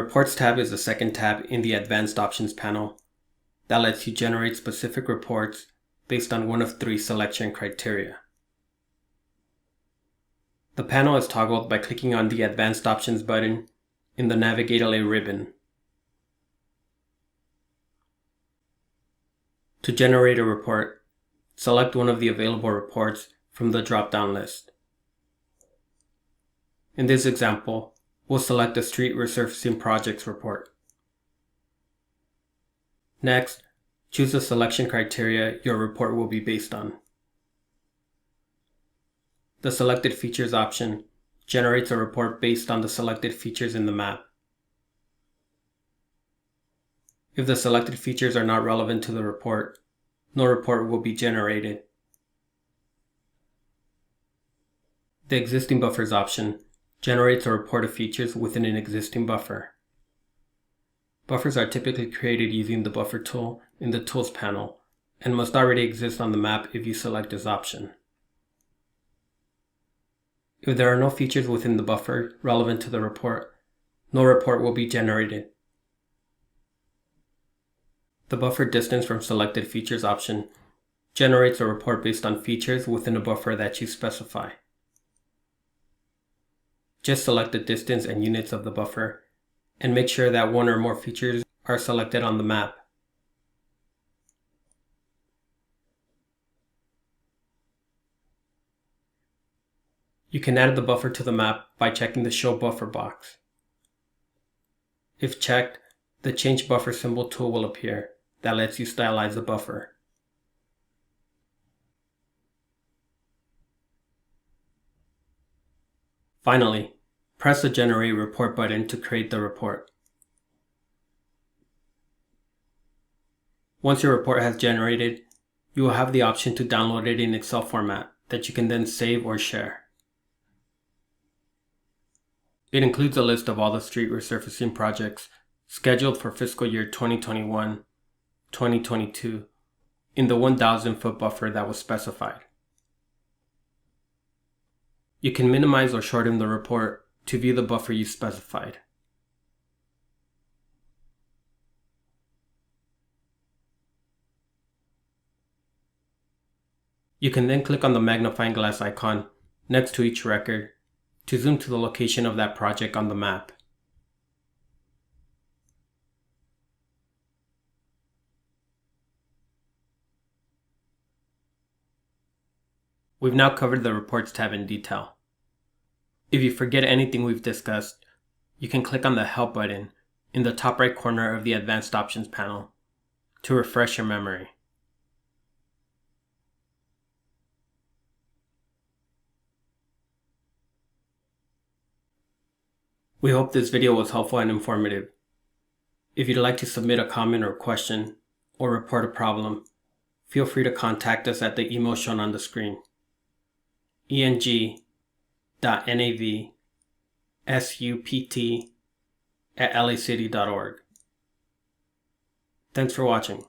Reports tab is the second tab in the Advanced Options panel that lets you generate specific reports based on one of three selection criteria. The panel is toggled by clicking on the Advanced Options button in the NavigateLA ribbon. To generate a report, select one of the available reports from the drop-down list. In this example, we'll select the Street Resurfacing Projects report. Next, choose the selection criteria your report will be based on. The Selected Features option generates a report based on the selected features in the map. If the selected features are not relevant to the report, no report will be generated. The Existing Buffers option generates a report of features within an existing buffer. Buffers are typically created using the Buffer tool in the Tools panel and must already exist on the map if you select this option. If there are no features within the buffer relevant to the report, no report will be generated. The Buffer Distance from Selected Features option generates a report based on features within a buffer that you specify. Just select the distance and units of the buffer and make sure that one or more features are selected on the map. You can add the buffer to the map by checking the Show Buffer box. If checked, the Change Buffer Symbol tool will appear that lets you stylize the buffer. Finally, press the Generate Report button to create the report. Once your report has generated, you will have the option to download it in Excel format that you can then save or share. It includes a list of all the street resurfacing projects scheduled for fiscal year 2021-2022 in the 1,000-foot buffer that was specified. You can minimize or shorten the report to view the buffer you specified. You can then click on the magnifying glass icon next to each record to zoom to the location of that project on the map. We've now covered the Reports tab in detail. If you forget anything we've discussed, you can click on the Help button in the top right corner of the Advanced Options panel to refresh your memory. We hope this video was helpful and informative. If you'd like to submit a comment or question or report a problem, feel free to contact us at the email shown on the screen. eng.navisupt@lacity.org. Thanks for watching.